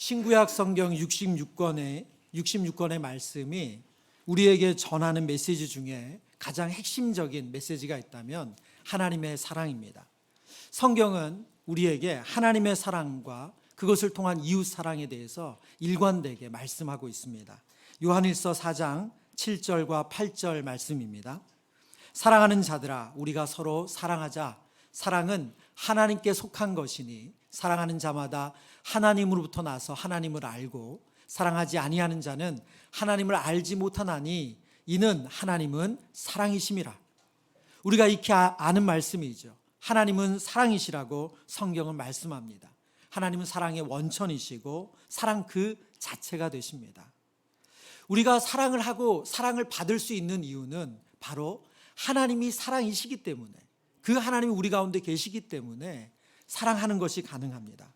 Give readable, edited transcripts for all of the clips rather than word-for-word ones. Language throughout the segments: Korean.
신구약 성경 66권의 말씀이 우리에게 전하는 메시지 중에 가장 핵심적인 메시지가 있다면 하나님의 사랑입니다. 성경은 우리에게 하나님의 사랑과 그것을 통한 이웃 사랑에 대해서 일관되게 말씀하고 있습니다. 요한일서 4장 7절과 8절 말씀입니다. 사랑하는 자들아, 우리가 서로 사랑하자. 사랑은 하나님께 속한 것이니 사랑하는 자마다 하나님으로부터 나서 하나님을 알고 사랑하지 아니하는 자는 하나님을 알지 못하나니 이는 하나님은 사랑이심이라. 우리가 익히 아는 말씀이죠. 하나님은 사랑이시라고 성경은 말씀합니다. 하나님은 사랑의 원천이시고 사랑 그 자체가 되십니다. 우리가 사랑을 하고 사랑을 받을 수 있는 이유는 바로 하나님이 사랑이시기 때문에, 그 하나님이 우리 가운데 계시기 때문에 사랑하는 것이 가능합니다.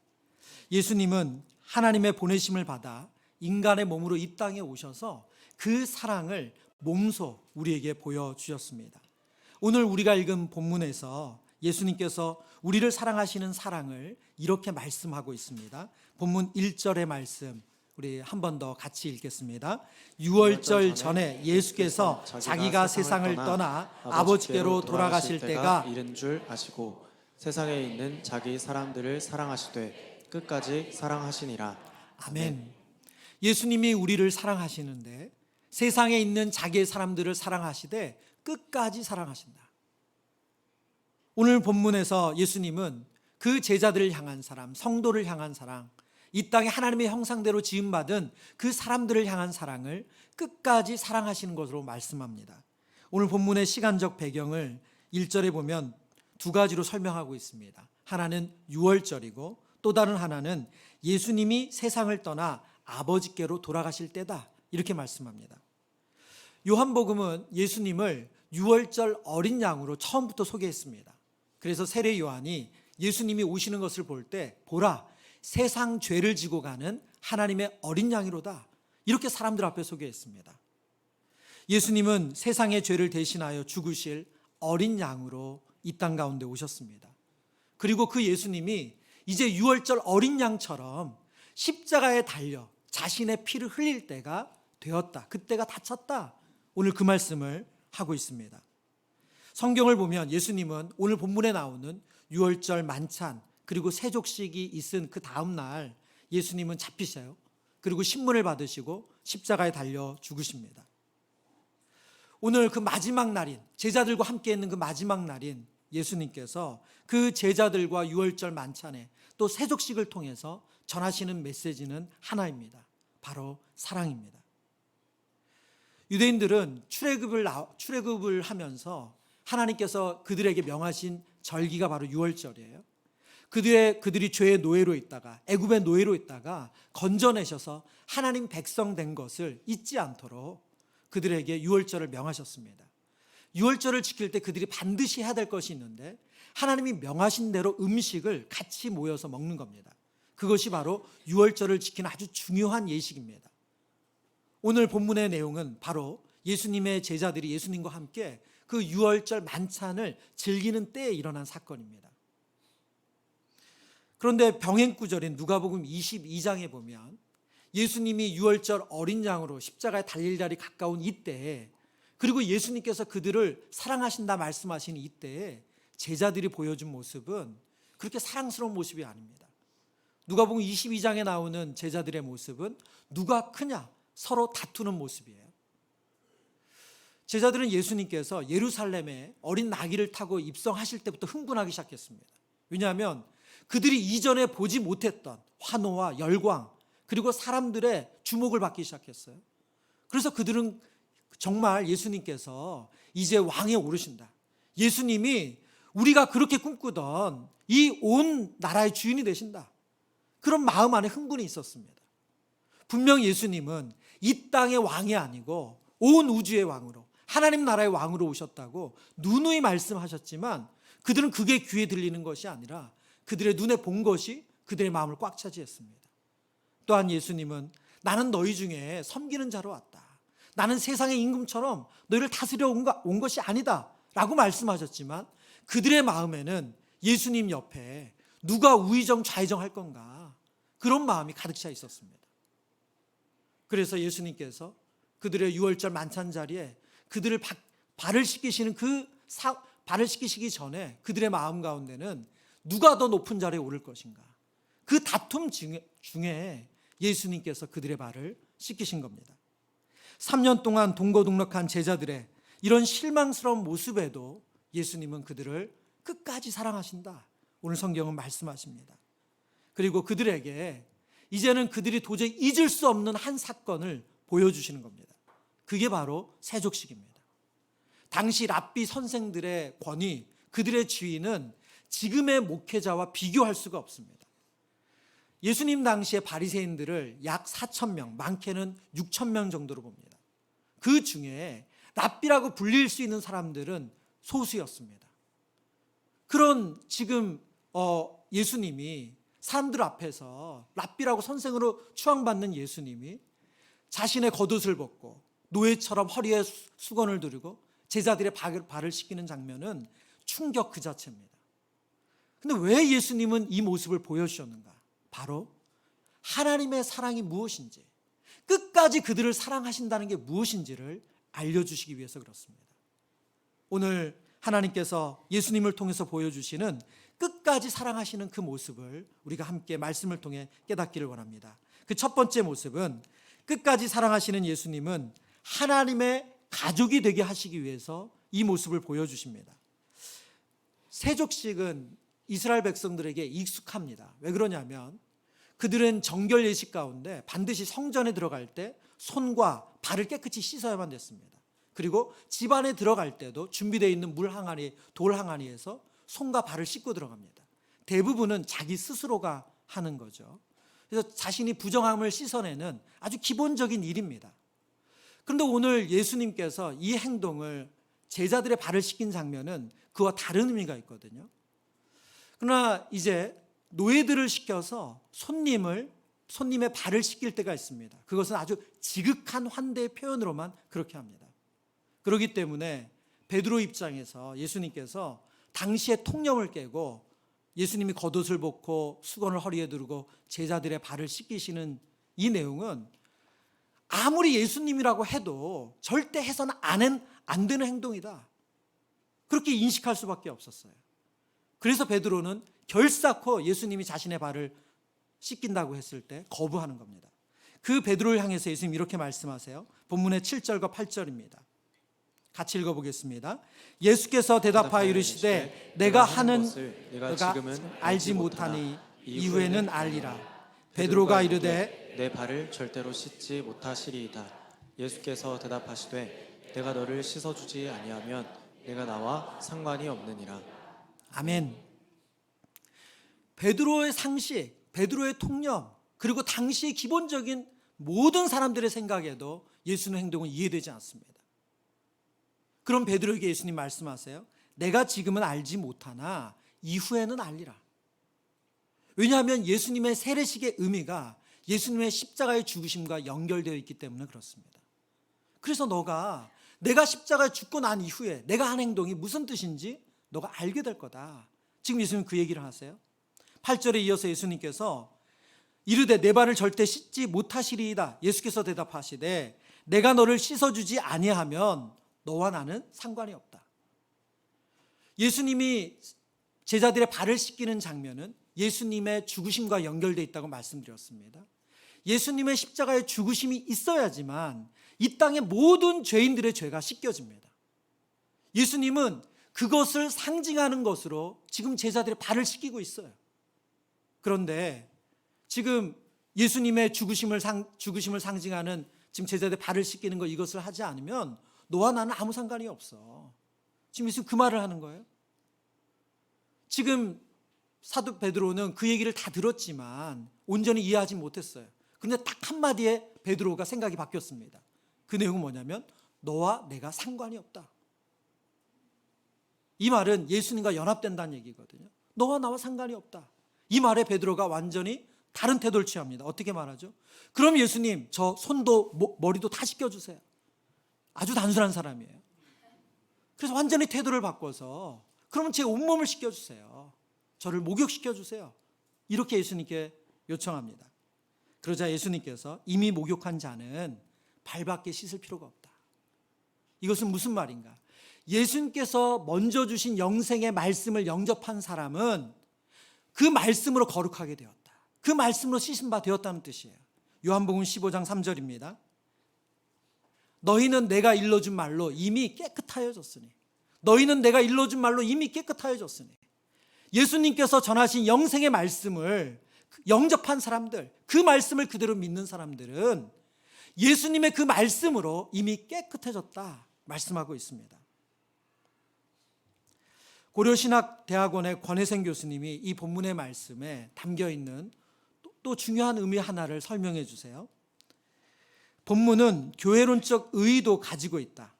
예수님은 하나님의 보내심을 받아 인간의 몸으로 이 땅에 오셔서 그 사랑을 몸소 우리에게 보여주셨습니다. 오늘 우리가 읽은 본문에서 예수님께서 우리를 사랑하시는 사랑을 이렇게 말씀하고 있습니다. 본문 1절의 말씀 우리 한 번 더 같이 읽겠습니다. 유월절 전에 예수께서 자기가 세상을 떠나 아버지께로 돌아가실 때가 이른 줄 아시고 세상에 있는 자기 사람들을 사랑하시되 끝까지 사랑하시니라. 아멘. 예수님이 우리를 사랑하시는데 세상에 있는 자기의 사람들을 사랑하시되 끝까지 사랑하신다. 오늘 본문에서 예수님은 그 제자들을 향한 사랑, 성도를 향한 사랑, 이 땅에 하나님의 형상대로 지음받은 그 사람들을 향한 사랑을 끝까지 사랑하시는 것으로 말씀합니다. 오늘 본문의 시간적 배경을 1절에 보면 두 가지로 설명하고 있습니다. 하나는 유월절이고 또 다른 하나는 예수님이 세상을 떠나 아버지께로 돌아가실 때다, 이렇게 말씀합니다. 요한복음은 예수님을 유월절 어린 양으로 처음부터 소개했습니다. 그래서 세례 요한이 예수님이 오시는 것을 볼 때 보라, 세상 죄를 지고 가는 하나님의 어린 양이로다, 이렇게 사람들 앞에 소개했습니다. 예수님은 세상의 죄를 대신하여 죽으실 어린 양으로 이 땅 가운데 오셨습니다. 그리고 그 예수님이 이제 유월절 어린 양처럼 십자가에 달려 자신의 피를 흘릴 때가 되었다, 그때가 닥쳤다, 오늘 그 말씀을 하고 있습니다. 성경을 보면 예수님은 오늘 본문에 나오는 유월절 만찬 그리고 세족식이 있은 그 다음 날 예수님은 잡히셔요. 그리고 신문을 받으시고 십자가에 달려 죽으십니다. 오늘 그 마지막 날인, 제자들과 함께 있는 그 마지막 날인 예수님께서 그 제자들과 유월절 만찬에 또 세족식을 통해서 전하시는 메시지는 하나입니다. 바로 사랑입니다. 유대인들은 출애굽을 하면서 하나님께서 그들에게 명하신 절기가 바로 유월절이에요. 그들이 죄의 노예로 있다가, 애굽의 노예로 있다가 건져내셔서 하나님 백성 된 것을 잊지 않도록 그들에게 유월절을 명하셨습니다. 유월절을 지킬 때 그들이 반드시 해야 될 것이 있는데 하나님이 명하신 대로 음식을 같이 모여서 먹는 겁니다. 그것이 바로 유월절을 지키는 아주 중요한 예식입니다. 오늘 본문의 내용은 바로 예수님의 제자들이 예수님과 함께 그 유월절 만찬을 즐기는 때에 일어난 사건입니다. 그런데 병행구절인 누가복음 22장에 보면 예수님이 유월절 어린 양으로 십자가에 달릴 날이 가까운 이때에, 그리고 예수님께서 그들을 사랑하신다 말씀하신 이때에 제자들이 보여준 모습은 그렇게 사랑스러운 모습이 아닙니다. 누가복음 22장에 나오는 제자들의 모습은 누가 크냐 서로 다투는 모습이에요. 제자들은 예수님께서 예루살렘에 어린 나귀를 타고 입성하실 때부터 흥분하기 시작했습니다. 왜냐하면 그들이 이전에 보지 못했던 환호와 열광 그리고 사람들의 주목을 받기 시작했어요. 그래서 그들은 정말 예수님께서 이제 왕에 오르신다, 예수님이 우리가 그렇게 꿈꾸던 이 온 나라의 주인이 되신다, 그런 마음 안에 흥분이 있었습니다. 분명 예수님은 이 땅의 왕이 아니고 온 우주의 왕으로, 하나님 나라의 왕으로 오셨다고 누누이 말씀하셨지만 그들은 그게 귀에 들리는 것이 아니라 그들의 눈에 본 것이 그들의 마음을 꽉 차지했습니다. 또한 예수님은 나는 너희 중에 섬기는 자로 왔다, 나는 세상의 임금처럼 너희를 다스려 온 것이 아니다 라고 말씀하셨지만 그들의 마음에는 예수님 옆에 누가 우의정 좌의정 할 건가, 그런 마음이 가득 차 있었습니다. 그래서 예수님께서 그들의 유월절 만찬 자리에 그들을 발을 씻기시는 발을 씻기시기 전에 그들의 마음 가운데는 누가 더 높은 자리에 오를 것인가, 그 다툼 중에 예수님께서 그들의 발을 씻기신 겁니다. 3년 동안 동거동락한 제자들의 이런 실망스러운 모습에도 예수님은 그들을 끝까지 사랑하신다, 오늘 성경은 말씀하십니다. 그리고 그들에게 이제는 그들이 도저히 잊을 수 없는 한 사건을 보여주시는 겁니다. 그게 바로 세족식입니다. 당시 랍비 선생들의 권위, 그들의 지위는 지금의 목회자와 비교할 수가 없습니다. 예수님 당시의 바리새인들을 약 4,000명, 많게는 6,000명 정도로 봅니다. 그 중에 랍비라고 불릴 수 있는 사람들은 소수였습니다. 그런 지금 예수님이 사람들 앞에서 랍비라고 선생으로 추앙받는 예수님이 자신의 겉옷을 벗고 노예처럼 허리에 수건을 두르고 제자들의 발을 씻기는 장면은 충격 그 자체입니다. 근데 왜 예수님은 이 모습을 보여주셨는가? 바로 하나님의 사랑이 무엇인지, 끝까지 그들을 사랑하신다는 게 무엇인지를 알려주시기 위해서 그렇습니다. 오늘 하나님께서 예수님을 통해서 보여주시는 끝까지 사랑하시는 그 모습을 우리가 함께 말씀을 통해 깨닫기를 원합니다. 그 첫 번째 모습은, 끝까지 사랑하시는 예수님은 하나님의 가족이 되게 하시기 위해서 이 모습을 보여주십니다. 세족식은 이스라엘 백성들에게 익숙합니다. 왜 그러냐면 그들은 정결 예식 가운데 반드시 성전에 들어갈 때 손과 발을 깨끗이 씻어야만 됐습니다. 그리고 집 안에 들어갈 때도 준비되어 있는 물 항아리, 돌 항아리에서 손과 발을 씻고 들어갑니다. 대부분은 자기 스스로가 하는 거죠. 그래서 자신이 부정함을 씻어내는 아주 기본적인 일입니다. 그런데 오늘 예수님께서 이 행동을 제자들의 발을 씻긴 장면은 그와 다른 의미가 있거든요. 그러나 이제 노예들을 시켜서 손님의 발을 씻길 때가 있습니다. 그것은 아주 지극한 환대의 표현으로만 그렇게 합니다. 그렇기 때문에 베드로 입장에서 예수님께서 당시의 통념을 깨고 예수님이 겉옷을 벗고 수건을 허리에 두르고 제자들의 발을 씻기시는 이 내용은 아무리 예수님이라고 해도 절대 해서는 안 되는 행동이다, 그렇게 인식할 수밖에 없었어요. 그래서 베드로는 결사코 예수님이 자신의 발을 씻긴다고 했을 때 거부하는 겁니다. 그 베드로를 향해서 예수님 이렇게 말씀하세요. 본문의 7절과 8절입니다. 같이 읽어보겠습니다. 예수께서 대답하여 이르시되 내가 하는 것을 내가 지금은 알지 못하니 이후에는 알리라. 베드로가 이르되 내 발을 절대로 씻지 못하시리이다. 예수께서 대답하시되 내가 너를 씻어주지 아니하면 내가 나와 상관이 없느니라. 아멘. 베드로의 상식, 베드로의 통념, 그리고 당시의 기본적인 모든 사람들의 생각에도 예수님의 행동은 이해되지 않습니다. 그럼 베드로에게 예수님 말씀하세요. 내가 지금은 알지 못하나 이후에는 알리라. 왜냐하면 예수님의 세례식의 의미가 예수님의 십자가의 죽으심과 연결되어 있기 때문에 그렇습니다. 그래서 내가 십자가에 죽고 난 이후에 내가 한 행동이 무슨 뜻인지 너가 알게 될 거다. 지금 예수님 그 얘기를 하세요. 8절에 이어서 예수님께서 이르되 내 발을 절대 씻지 못하시리이다. 예수께서 대답하시되 내가 너를 씻어주지 아니하면 너와 나는 상관이 없다. 예수님이 제자들의 발을 씻기는 장면은 예수님의 죽으심과 연결되어 있다고 말씀드렸습니다. 예수님의 십자가의 죽으심이 있어야지만 이 땅의 모든 죄인들의 죄가 씻겨집니다. 예수님은 그것을 상징하는 것으로 지금 제자들의 발을 씻기고 있어요. 그런데 지금 예수님의 죽으심을 상징하는 지금 제자들의 발을 씻기는 것, 이것을 하지 않으면 너와 나는 아무 상관이 없어. 지금 예수님 그 말을 하는 거예요. 지금 사도 베드로는 그 얘기를 다 들었지만 온전히 이해하지 못했어요. 그런데 딱 한마디에 베드로가 생각이 바뀌었습니다. 그 내용은 뭐냐면 너와 내가 상관이 없다. 이 말은 예수님과 연합된다는 얘기거든요. 너와 나와 상관이 없다. 이 말에 베드로가 완전히 다른 태도를 취합니다. 어떻게 말하죠? 그럼 예수님 저 손도 머리도 다 씻겨주세요. 아주 단순한 사람이에요. 그래서 완전히 태도를 바꿔서 그러면 제 온몸을 씻겨주세요. 저를 목욕시켜주세요. 이렇게 예수님께 요청합니다. 그러자 예수님께서 이미 목욕한 자는 발밖에 씻을 필요가 없다. 이것은 무슨 말인가? 예수님께서 먼저 주신 영생의 말씀을 영접한 사람은 그 말씀으로 거룩하게 되었다. 그 말씀으로 씻은 바 되었다는 뜻이에요. 요한복음 15장 3절입니다. 너희는 내가 일러준 말로 이미 깨끗하여졌으니. 너희는 내가 일러준 말로 이미 깨끗하여졌으니. 예수님께서 전하신 영생의 말씀을 영접한 사람들, 그 말씀을 그대로 믿는 사람들은 예수님의 그 말씀으로 이미 깨끗해졌다 말씀하고 있습니다. 고려신학대학원의 권혜생 교수님이 이 본문의 말씀에 담겨있는 또 중요한 의미 하나를 설명해 주세요. 본문은 교회론적 의의도 가지고 있다.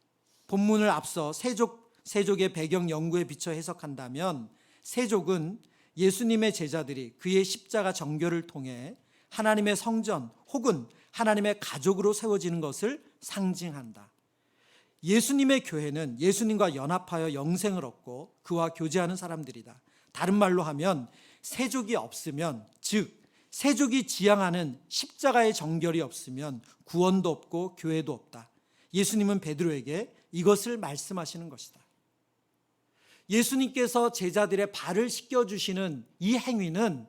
본문을 앞서 세족의 배경 연구에 비춰 해석한다면 세족은 예수님의 제자들이 그의 십자가 정결을 통해 하나님의 성전 혹은 하나님의 가족으로 세워지는 것을 상징한다. 예수님의 교회는 예수님과 연합하여 영생을 얻고 그와 교제하는 사람들이다. 다른 말로 하면 세족이 없으면, 즉 세족이 지향하는 십자가의 정결이 없으면 구원도 없고 교회도 없다. 예수님은 베드로에게 이것을 말씀하시는 것이다. 예수님께서 제자들의 발을 씻겨주시는 이 행위는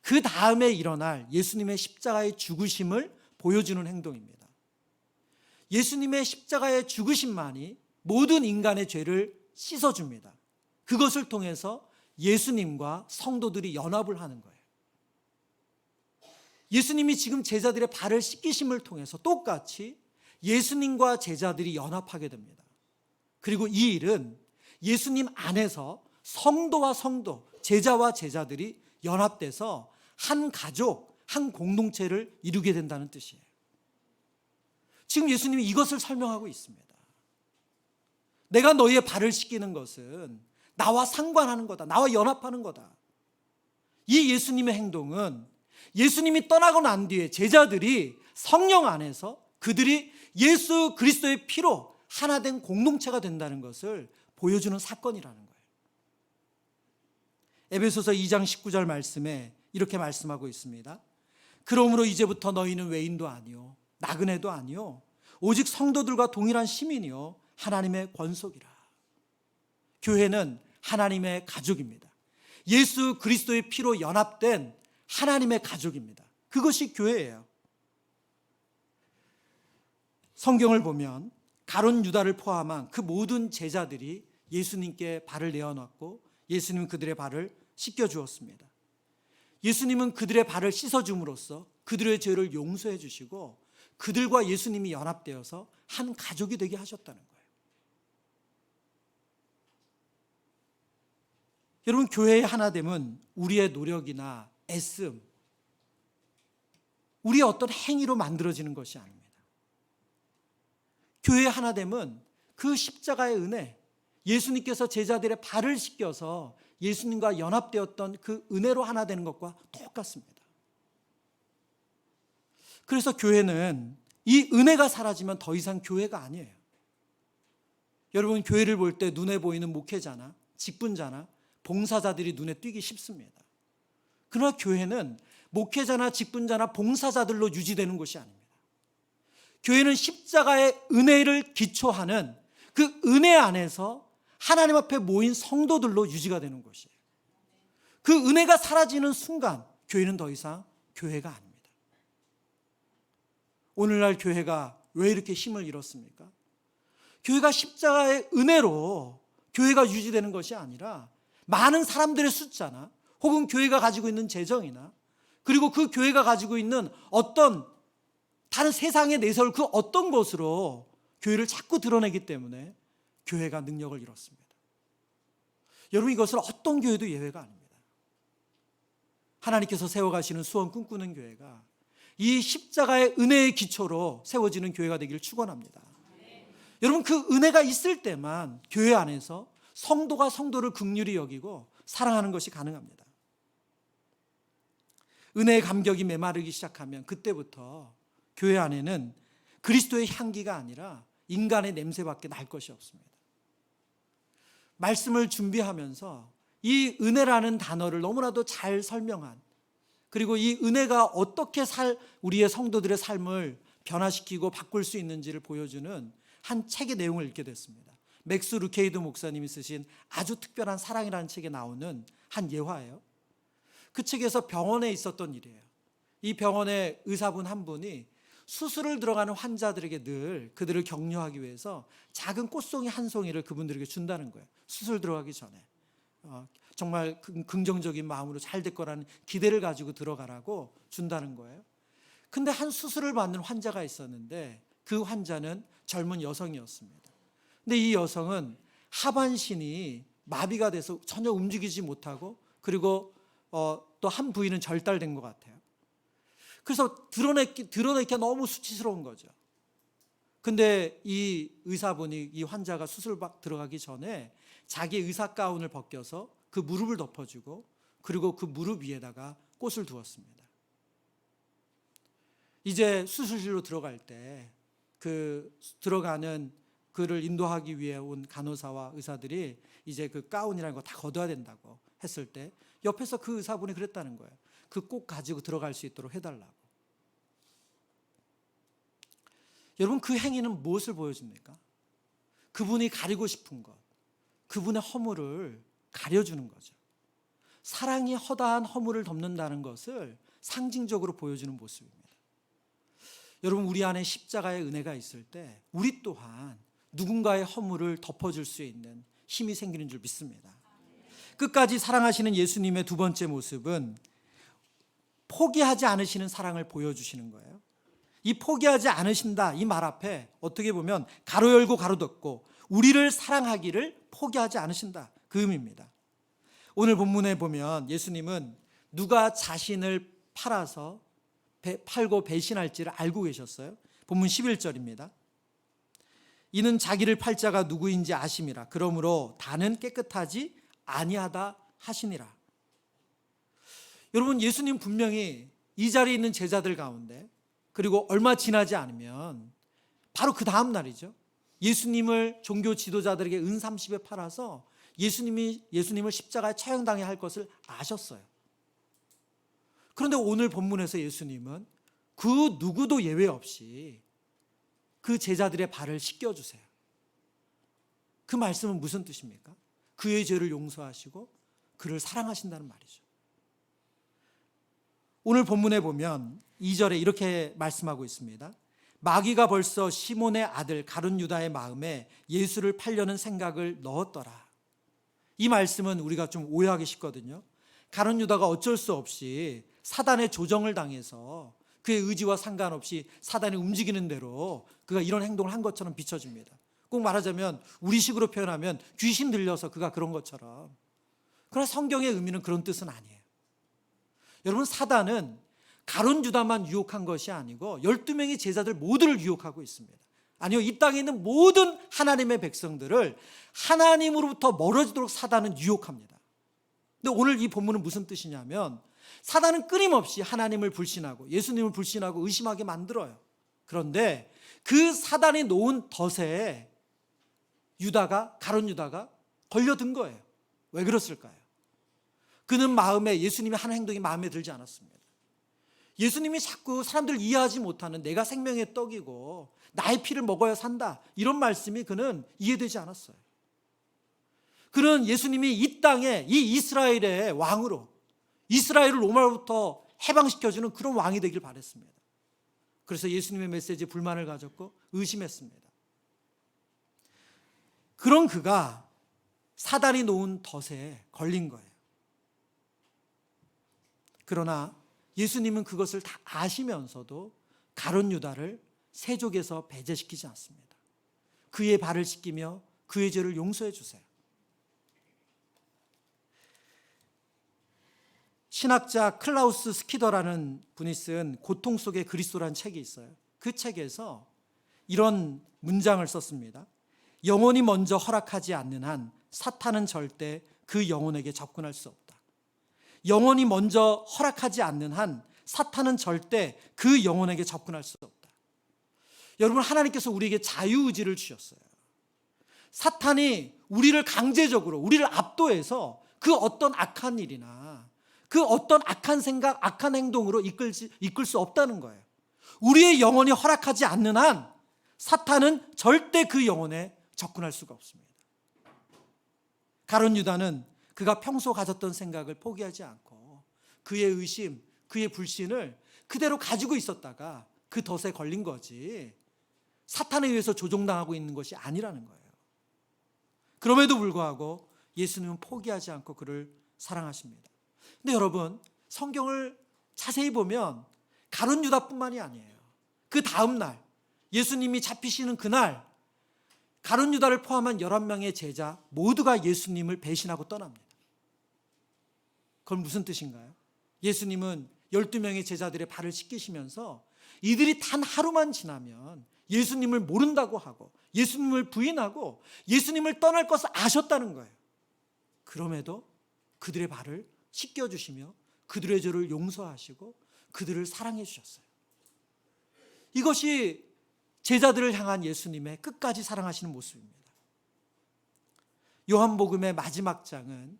그 다음에 일어날 예수님의 십자가의 죽으심을 보여주는 행동입니다. 예수님의 십자가의 죽으심만이 모든 인간의 죄를 씻어줍니다. 그것을 통해서 예수님과 성도들이 연합을 하는 거예요. 예수님이 지금 제자들의 발을 씻기심을 통해서 똑같이 예수님과 제자들이 연합하게 됩니다. 그리고 이 일은 예수님 안에서 성도와 성도, 제자와 제자들이 연합돼서 한 가족, 한 공동체를 이루게 된다는 뜻이에요. 지금 예수님이 이것을 설명하고 있습니다. 내가 너희의 발을 씻기는 것은 나와 상관하는 거다. 나와 연합하는 거다. 이 예수님의 행동은 예수님이 떠나고 난 뒤에 제자들이 성령 안에서 그들이 예수 그리스도의 피로 하나 된 공동체가 된다는 것을 보여주는 사건이라는 거예요. 에베소서 2장 19절 말씀에 이렇게 말씀하고 있습니다. 그러므로 이제부터 너희는 외인도 아니요 나그네도 아니요 오직 성도들과 동일한 시민이요 하나님의 권속이라. 교회는 하나님의 가족입니다. 예수 그리스도의 피로 연합된 하나님의 가족입니다. 그것이 교회예요. 성경을 보면 가룟 유다를 포함한 그 모든 제자들이 예수님께 발을 내어놨고 예수님은 그들의 발을 씻겨주었습니다. 예수님은 그들의 발을 씻어줌으로써 그들의 죄를 용서해 주시고 그들과 예수님이 연합되어서 한 가족이 되게 하셨다는 거예요. 여러분, 교회의 하나됨은 우리의 노력이나 애씀, 우리의 어떤 행위로 만들어지는 것이 아닙니다. 교회의 하나됨은 그 십자가의 은혜, 예수님께서 제자들의 발을 씻겨서 예수님과 연합되었던 그 은혜로 하나 되는 것과 똑같습니다. 그래서 교회는 이 은혜가 사라지면 더 이상 교회가 아니에요. 여러분, 교회를 볼 때 눈에 보이는 목회자나 직분자나 봉사자들이 눈에 띄기 쉽습니다. 그러나 교회는 목회자나 직분자나 봉사자들로 유지되는 것이 아닙니다. 교회는 십자가의 은혜를 기초하는 그 은혜 안에서 하나님 앞에 모인 성도들로 유지가 되는 것이에요. 그 은혜가 사라지는 순간 교회는 더 이상 교회가 아닙니다. 오늘날 교회가 왜 이렇게 힘을 잃었습니까? 교회가 십자가의 은혜로 교회가 유지되는 것이 아니라 많은 사람들의 숫자나 혹은 교회가 가지고 있는 재정이나 그리고 그 교회가 가지고 있는 어떤 다른 세상에 내세울 그 어떤 것으로 교회를 자꾸 드러내기 때문에 교회가 능력을 잃었습니다. 여러분, 이것은 어떤 교회도 예외가 아닙니다. 하나님께서 세워가시는 수원 꿈꾸는 교회가 이 십자가의 은혜의 기초로 세워지는 교회가 되기를 축원합니다. 여러분, 그 은혜가 있을 때만 교회 안에서 성도가 성도를 긍휼히 여기고 사랑하는 것이 가능합니다. 은혜의 감격이 메마르기 시작하면 그때부터 교회 안에는 그리스도의 향기가 아니라 인간의 냄새밖에 날 것이 없습니다. 말씀을 준비하면서 이 은혜라는 단어를 너무나도 잘 설명한 그리고 이 은혜가 어떻게 우리의 성도들의 삶을 변화시키고 바꿀 수 있는지를 보여주는 한 책의 내용을 읽게 됐습니다. 맥스 루케이드 목사님이 쓰신 아주 특별한 사랑이라는 책에 나오는 한 예화예요. 그 책에서 병원에 있었던 일이에요. 이 병원의 의사분 한 분이 수술을 들어가는 환자들에게 늘 그들을 격려하기 위해서 작은 꽃송이 한 송이를 그분들에게 준다는 거예요. 수술 들어가기 전에. 정말 긍정적인 마음으로 잘 될 거라는 기대를 가지고 들어가라고 준다는 거예요. 근데 한 수술을 받는 환자가 있었는데 그 환자는 젊은 여성이었습니다. 근데 이 여성은 하반신이 마비가 돼서 전혀 움직이지 못하고 그리고 또 한 부위는 절달된 것 같아요. 그래서 드러내기가 너무 수치스러운 거죠. 근데 이 의사분이 이 환자가 수술박 들어가기 전에 자기 의사 가운을 벗겨서 그 무릎을 덮어주고 그리고 그 무릎 위에다가 꽃을 두었습니다. 이제 수술실로 들어갈 때 그 들어가는 그를 인도하기 위해 온 간호사와 의사들이 이제 그 가운이라는 거 다 걷어야 된다고 했을 때 옆에서 그 의사분이 그랬다는 거예요. 그 꽃 가지고 들어갈 수 있도록 해달라고. 여러분, 그 행위는 무엇을 보여줍니까? 그분이 가리고 싶은 것, 그분의 허물을 가려주는 거죠. 사랑이 허다한 허물을 덮는다는 것을 상징적으로 보여주는 모습입니다. 여러분, 우리 안에 십자가의 은혜가 있을 때 우리 또한 누군가의 허물을 덮어줄 수 있는 힘이 생기는 줄 믿습니다. 끝까지 사랑하시는 예수님의 두 번째 모습은 포기하지 않으시는 사랑을 보여주시는 거예요. 이 포기하지 않으신다 이 말 앞에 어떻게 보면 가로 열고 가로 닫고 우리를 사랑하기를 포기하지 않으신다 그 의미입니다. 오늘 본문에 보면 예수님은 누가 자신을 팔고 배신할지를 알고 계셨어요. 본문 11절입니다. 이는 자기를 팔 자가 누구인지 아심이라. 그러므로 다는 깨끗하지 아니하다 하시니라. 여러분, 예수님 분명히 이 자리에 있는 제자들 가운데 그리고 얼마 지나지 않으면 바로 그 다음 날이죠. 예수님을 종교 지도자들에게 은 30에 팔아서 예수님을 십자가에 처형당해야 할 것을 아셨어요. 그런데 오늘 본문에서 예수님은 그 누구도 예외 없이 그 제자들의 발을 씻겨주세요. 그 말씀은 무슨 뜻입니까? 그의 죄를 용서하시고 그를 사랑하신다는 말이죠. 오늘 본문에 보면 2절에 이렇게 말씀하고 있습니다. 마귀가 벌써 시몬의 아들 가룟 유다의 마음에 예수를 팔려는 생각을 넣었더라. 이 말씀은 우리가 좀 오해하기 쉽거든요. 가룟 유다가 어쩔 수 없이 사단의 조정을 당해서 그의 의지와 상관없이 사단이 움직이는 대로 그가 이런 행동을 한 것처럼 비춰집니다. 꼭 말하자면 우리식으로 표현하면 귀신 들려서 그가 그런 것처럼. 그러나 성경의 의미는 그런 뜻은 아니에요. 여러분, 사단은 가룟 유다만 유혹한 것이 아니고 12명의 제자들 모두를 유혹하고 있습니다. 아니요, 이 땅에 있는 모든 하나님의 백성들을 하나님으로부터 멀어지도록 사단은 유혹합니다. 근데 오늘 이 본문은 무슨 뜻이냐면 사단은 끊임없이 하나님을 불신하고 예수님을 불신하고 의심하게 만들어요. 그런데 그 사단이 놓은 덫에 가룟 유다가 걸려든 거예요. 왜 그랬을까요? 그는 마음에 예수님이 하는 행동이 마음에 들지 않았습니다. 예수님이 자꾸 사람들 이해하지 못하는 내가 생명의 떡이고 나의 피를 먹어야 산다 이런 말씀이 그는 이해되지 않았어요. 그는 예수님이 이 땅에 이 이스라엘의 왕으로 이스라엘을 로마로부터 해방시켜주는 그런 왕이 되길 바랬습니다. 그래서 예수님의 메시지에 불만을 가졌고 의심했습니다. 그런 그가 사단이 놓은 덫에 걸린 거예요. 그러나 예수님은 그것을 다 아시면서도 가룟 유다를 세족에서 배제시키지 않습니다. 그의 발을 씻기며 그의 죄를 용서해 주세요. 신학자 클라우스 스키더라는 분이 쓴 고통 속의 그리스도라는 책이 있어요. 그 책에서 이런 문장을 썼습니다. 영혼이 먼저 허락하지 않는 한 사탄은 절대 그 영혼에게 접근할 수 없다. 영혼이 먼저 허락하지 않는 한 사탄은 절대 그 영혼에게 접근할 수 없다. 여러분, 하나님께서 우리에게 자유의지를 주셨어요. 사탄이 우리를 강제적으로 우리를 압도해서 그 어떤 악한 일이나 그 어떤 악한 생각, 악한 행동으로 이끌 수 없다는 거예요. 우리의 영혼이 허락하지 않는 한 사탄은 절대 그 영혼에 접근할 수가 없습니다. 가룟 유다는 그가 평소 가졌던 생각을 포기하지 않고 그의 의심, 그의 불신을 그대로 가지고 있었다가 그 덫에 걸린 거지 사탄에 의해서 조종당하고 있는 것이 아니라는 거예요. 그럼에도 불구하고 예수님은 포기하지 않고 그를 사랑하십니다. 근데 여러분, 성경을 자세히 보면 가룟 유다뿐만이 아니에요. 그 다음 날 예수님이 잡히시는 그날 가룟 유다를 포함한 11명의 제자 모두가 예수님을 배신하고 떠납니다. 그건 무슨 뜻인가요? 예수님은 12명의 제자들의 발을 씻기시면서 이들이 단 하루만 지나면 예수님을 모른다고 하고 예수님을 부인하고 예수님을 떠날 것을 아셨다는 거예요. 그럼에도 그들의 발을 씻겨주시며 그들의 죄를 용서하시고 그들을 사랑해 주셨어요. 이것이 제자들을 향한 예수님의 끝까지 사랑하시는 모습입니다. 요한복음의 마지막 장은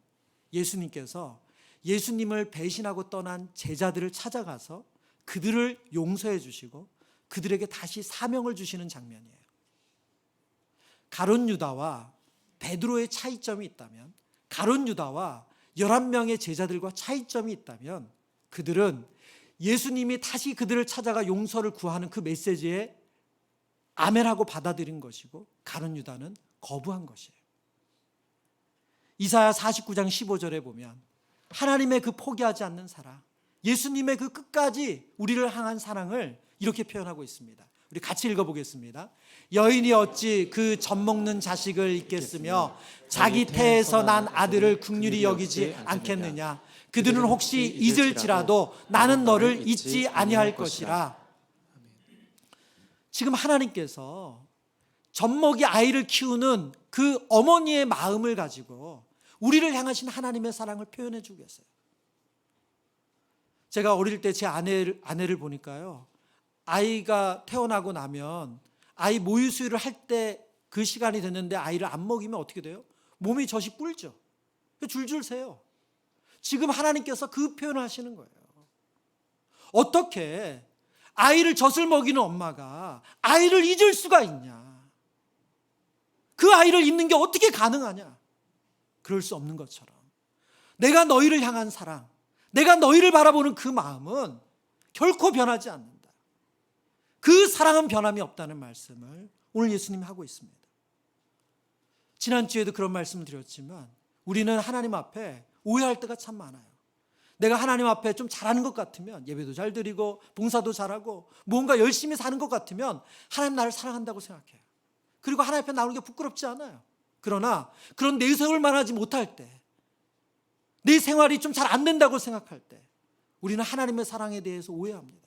예수님께서 예수님을 배신하고 떠난 제자들을 찾아가서 그들을 용서해 주시고 그들에게 다시 사명을 주시는 장면이에요. 가룟 유다와 베드로의 차이점이 있다면, 가룟 유다와 11명의 제자들과 차이점이 있다면 그들은 예수님이 다시 그들을 찾아가 용서를 구하는 그 메시지에 아멘하고 받아들인 것이고 가룟 유다는 거부한 것이에요. 이사야 49장 15절에 보면 하나님의 그 포기하지 않는 사랑, 예수님의 그 끝까지 우리를 향한 사랑을 이렇게 표현하고 있습니다. 우리 같이 읽어보겠습니다. 여인이 어찌 그 젖먹는 자식을 잊겠으며 자기 태에서 난 아들을 긍휼히 여기지 않겠느냐. 그들은 혹시 잊을지라도 나는 너를 잊지 아니할 것이라. 지금 하나님께서 젖먹이 아이를 키우는 그 어머니의 마음을 가지고 우리를 향하신 하나님의 사랑을 표현해 주고 계세요. 제가 어릴 때 제 아내를 보니까요, 아이가 태어나고 나면 아이 모유 수유를 할 때 그 시간이 됐는데 아이를 안 먹이면 어떻게 돼요? 몸이 젖이 뿔죠. 줄줄 새요. 지금 하나님께서 그 표현을 하시는 거예요. 어떻게 아이를 젖을 먹이는 엄마가 아이를 잊을 수가 있냐? 그 아이를 잊는 게 어떻게 가능하냐? 그럴 수 없는 것처럼 내가 너희를 향한 사랑, 내가 너희를 바라보는 그 마음은 결코 변하지 않는다. 그 사랑은 변함이 없다는 말씀을 오늘 예수님이 하고 있습니다. 지난주에도 그런 말씀을 드렸지만 우리는 하나님 앞에 오해할 때가 참 많아요. 내가 하나님 앞에 좀 잘하는 것 같으면 예배도 잘 드리고 봉사도 잘하고 뭔가 열심히 사는 것 같으면 하나님 나를 사랑한다고 생각해요. 그리고 하나님 앞에 나오는 게 부끄럽지 않아요. 그러나 그런 내세울 만하지 못할 때, 내 생활이 좀 잘 안 된다고 생각할 때 우리는 하나님의 사랑에 대해서 오해합니다.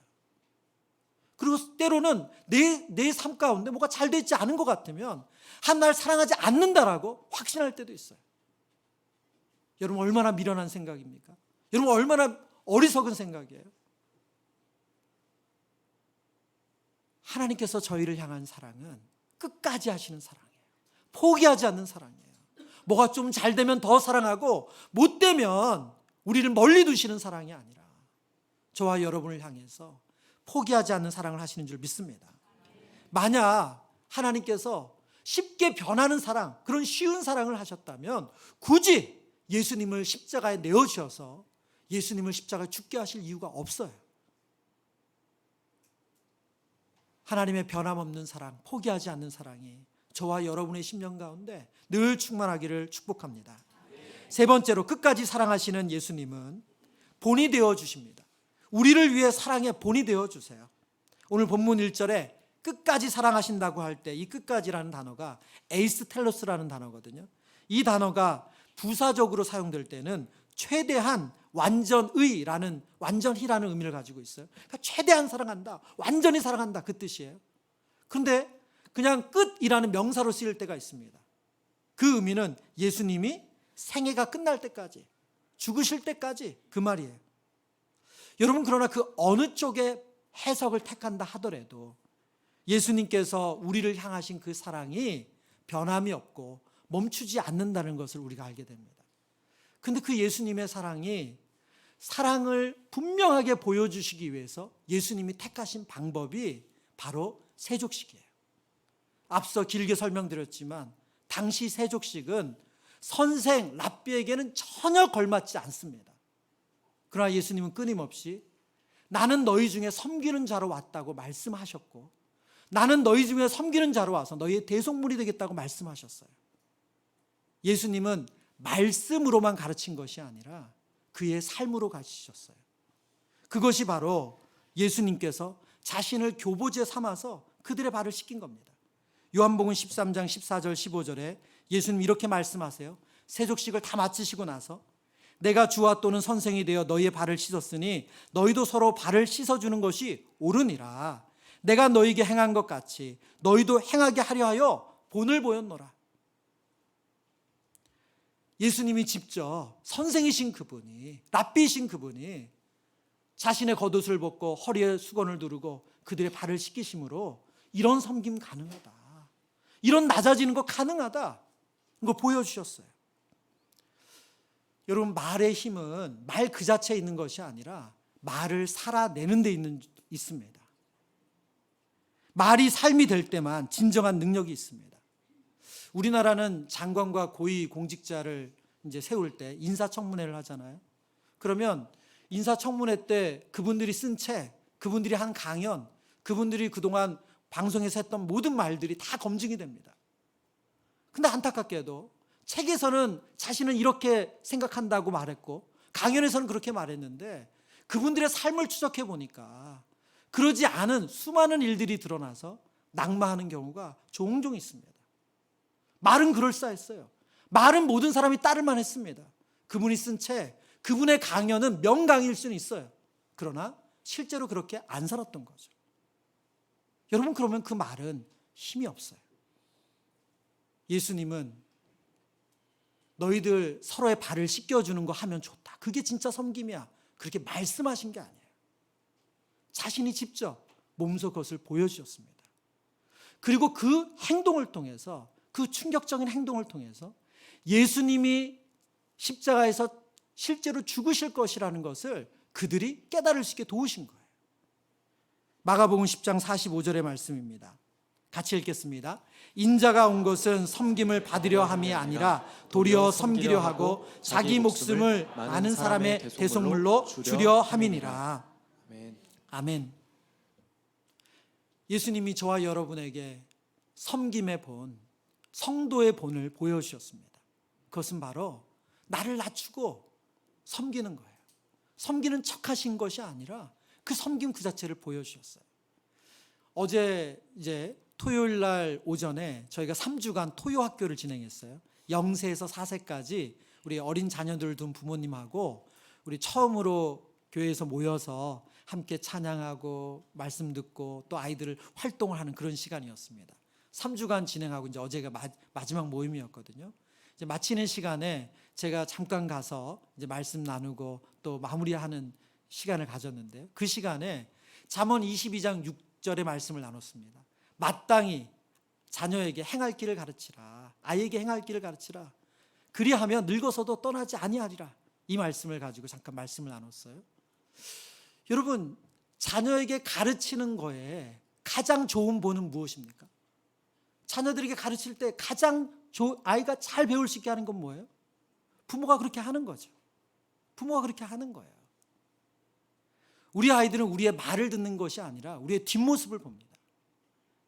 그리고 때로는 내 삶 가운데 뭐가 잘 되지 않은 것 같으면 하나님 나를 사랑하지 않는다라고 확신할 때도 있어요. 여러분 얼마나 미련한 생각입니까? 여러분 얼마나 어리석은 생각이에요? 하나님께서 저희를 향한 사랑은 끝까지 하시는 사랑이에요. 포기하지 않는 사랑이에요. 뭐가 좀 잘 되면 더 사랑하고 못 되면 우리를 멀리 두시는 사랑이 아니라 저와 여러분을 향해서 포기하지 않는 사랑을 하시는 줄 믿습니다. 만약 하나님께서 쉽게 변하는 사랑, 그런 쉬운 사랑을 하셨다면 굳이 예수님을 십자가에 내어주셔서 예수님을 십자가에 죽게 하실 이유가 없어요. 하나님의 변함없는 사랑, 포기하지 않는 사랑이 저와 여러분의 심령 가운데 늘 충만하기를 축복합니다. 세 번째로 끝까지 사랑하시는 예수님은 본이 되어 주십니다. 우리를 위해 사랑의 본이 되어 주세요. 오늘 본문 1절에 끝까지 사랑하신다고 할 때 이 끝까지라는 단어가 에이스텔로스라는 단어거든요. 이 단어가 부사적으로 사용될 때는 최대한 완전히라는 의미를 가지고 있어요. 그러니까 최대한 사랑한다, 완전히 사랑한다 그 뜻이에요. 그런데 그냥 끝이라는 명사로 쓰일 때가 있습니다. 그 의미는 예수님이 생애가 끝날 때까지, 죽으실 때까지 그 말이에요. 여러분 그러나 그 어느 쪽의 해석을 택한다 하더라도 예수님께서 우리를 향하신 그 사랑이 변함이 없고 멈추지 않는다는 것을 우리가 알게 됩니다. 근데 그 예수님의 사랑이 사랑을 분명하게 보여주시기 위해서 예수님이 택하신 방법이 바로 세족식이에요. 앞서 길게 설명드렸지만 당시 세족식은 선생 랍비에게는 전혀 걸맞지 않습니다. 그러나 예수님은 끊임없이 나는 너희 중에 섬기는 자로 왔다고 말씀하셨고, 나는 너희 중에 섬기는 자로 와서 너희의 대속물이 되겠다고 말씀하셨어요. 예수님은 말씀으로만 가르친 것이 아니라 그의 삶으로 가르치셨어요. 그것이 바로 예수님께서 자신을 교보제 삼아서 그들의 발을 씻긴 겁니다. 요한복음 13장 14절 15절에 예수님 이렇게 말씀하세요. 세족식을 다 마치시고 나서 내가 주와 또는 선생이 되어 너희의 발을 씻었으니 너희도 서로 발을 씻어주는 것이 옳으니라. 내가 너희에게 행한 것 같이 너희도 행하게 하려 하여 본을 보였노라. 예수님이 직접 선생이신 그분이, 랍비이신 그분이 자신의 겉옷을 벗고 허리에 수건을 두르고 그들의 발을 씻기심으로 이런 섬김 가능하다, 이런 낮아지는 거 가능하다, 이거 보여주셨어요. 여러분, 말의 힘은 말 그 자체에 있는 것이 아니라 말을 살아내는 데 있습니다. 말이 삶이 될 때만 진정한 능력이 있습니다. 우리나라는 장관과 고위 공직자를 이제 세울 때 인사청문회를 하잖아요. 그러면 인사청문회 때 그분들이 쓴 책, 그분들이 한 강연, 그분들이 그동안 방송에서 했던 모든 말들이 다 검증이 됩니다. 근데 안타깝게도 책에서는 자신은 이렇게 생각한다고 말했고 강연에서는 그렇게 말했는데 그분들의 삶을 추적해 보니까 그러지 않은 수많은 일들이 드러나서 낙마하는 경우가 종종 있습니다. 말은 그럴싸했어요. 말은 모든 사람이 따를만 했습니다. 그분이 쓴 책, 그분의 강연은 명강일 수는 있어요. 그러나 실제로 그렇게 안 살았던 거죠. 여러분, 그러면 그 말은 힘이 없어요. 예수님은 너희들 서로의 발을 씻겨주는 거 하면 좋다, 그게 진짜 섬김이야, 그렇게 말씀하신 게 아니에요. 자신이 직접 몸소 그것을 보여주셨습니다. 그리고 그 행동을 통해서, 그 충격적인 행동을 통해서 예수님이 십자가에서 실제로 죽으실 것이라는 것을 그들이 깨달을 수 있게 도우신 거예요. 마가복음 10장 45절의 말씀입니다. 같이 읽겠습니다. 인자가 온 것은 섬김을 받으려 함이 아니라 도리어 섬기려 하고 자기 목숨을 많은 사람의 대속물로 주려 함이니라. 아멘. 아멘. 예수님이 저와 여러분에게 섬김의 본, 성도의 본을 보여주셨습니다. 그것은 바로 나를 낮추고 섬기는 거예요. 섬기는 척하신 것이 아니라 그 섬김 그 자체를 보여주셨어요. 어제 이제 토요일 날 오전에 저희가 3주간 토요학교를 진행했어요. 0세에서 4세까지 우리 어린 자녀들을 둔 부모님하고 우리 처음으로 교회에서 모여서 함께 찬양하고 말씀 듣고 또 아이들을 활동을 하는 그런 시간이었습니다. 3주간 진행하고 이제 어제가 마지막 모임이었거든요. 이제 마치는 시간에 제가 잠깐 가서 이제 말씀 나누고 또 마무리하는 시간을 가졌는데요. 그 시간에 잠언 22장 6절의 말씀을 나눴습니다. 마땅히 자녀에게 행할 길을 가르치라. 아이에게 행할 길을 가르치라. 그리하면 늙어서도 떠나지 아니하리라. 이 말씀을 가지고 잠깐 말씀을 나눴어요. 여러분, 자녀에게 가르치는 거에 가장 좋은 본은 무엇입니까? 자녀들에게 가르칠 때 가장 아이가 잘 배울 수 있게 하는 건 뭐예요? 부모가 그렇게 하는 거죠. 부모가 그렇게 하는 거예요. 우리 아이들은 우리의 말을 듣는 것이 아니라 우리의 뒷모습을 봅니다.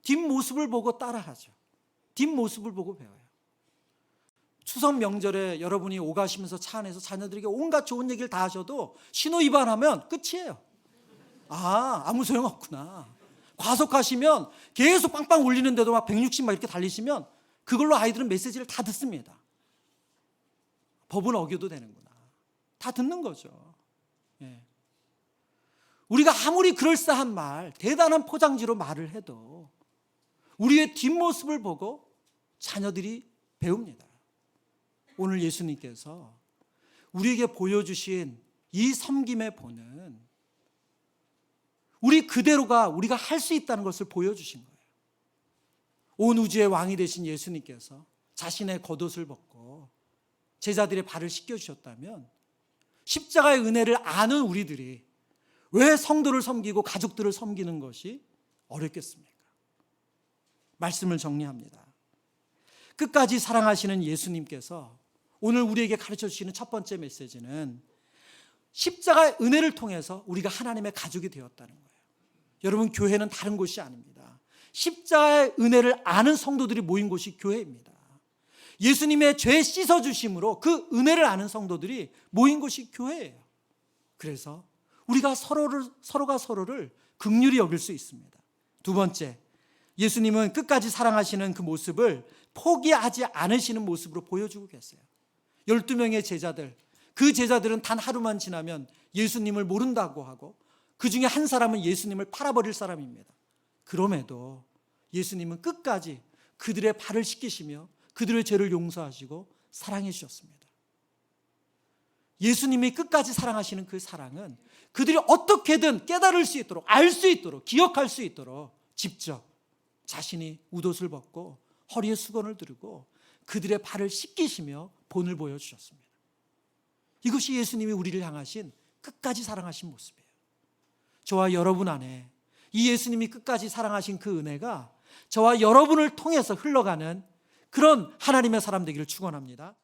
뒷모습을 보고 따라하죠. 뒷모습을 보고 배워요. 추석 명절에 여러분이 오가시면서 차 안에서 자녀들에게 온갖 좋은 얘기를 다 하셔도 신호 위반하면 끝이에요. 아무 소용없구나. 과속하시면 계속 빵빵 울리는데도 막 160 막 이렇게 달리시면 그걸로 아이들은 메시지를 다 듣습니다. 법은 어겨도 되는구나. 다 듣는 거죠. 예. 우리가 아무리 그럴싸한 말, 대단한 포장지로 말을 해도 우리의 뒷모습을 보고 자녀들이 배웁니다. 오늘 예수님께서 우리에게 보여주신 이 섬김의 본은 우리 그대로가 우리가 할 수 있다는 것을 보여주신 거예요. 온 우주의 왕이 되신 예수님께서 자신의 겉옷을 벗고 제자들의 발을 씻겨주셨다면 십자가의 은혜를 아는 우리들이 왜 성도를 섬기고 가족들을 섬기는 것이 어렵겠습니까? 말씀을 정리합니다. 끝까지 사랑하시는 예수님께서 오늘 우리에게 가르쳐 주시는 첫 번째 메시지는 십자가의 은혜를 통해서 우리가 하나님의 가족이 되었다는 거예요. 여러분, 교회는 다른 곳이 아닙니다. 십자가의 은혜를 아는 성도들이 모인 곳이 교회입니다. 예수님의 죄 씻어주심으로 그 은혜를 아는 성도들이 모인 곳이 교회예요. 그래서 우리가 서로가 서로를 긍휼히 여길 수 있습니다. 두 번째, 예수님은 끝까지 사랑하시는 그 모습을 포기하지 않으시는 모습으로 보여주고 계세요. 12명의 제자들, 그 제자들은 단 하루만 지나면 예수님을 모른다고 하고 그 중에 한 사람은 예수님을 팔아버릴 사람입니다. 그럼에도 예수님은 끝까지 그들의 발을 씻기시며 그들의 죄를 용서하시고 사랑해 주셨습니다. 예수님이 끝까지 사랑하시는 그 사랑은 그들이 어떻게든 깨달을 수 있도록, 알 수 있도록, 기억할 수 있도록 직접 자신이 웃옷을 벗고 허리에 수건을 두르고 그들의 발을 씻기시며 본을 보여주셨습니다. 이것이 예수님이 우리를 향하신 끝까지 사랑하신 모습이에요. 저와 여러분 안에 이 예수님이 끝까지 사랑하신 그 은혜가 저와 여러분을 통해서 흘러가는 그런 하나님의 사람 되기를 축원합니다.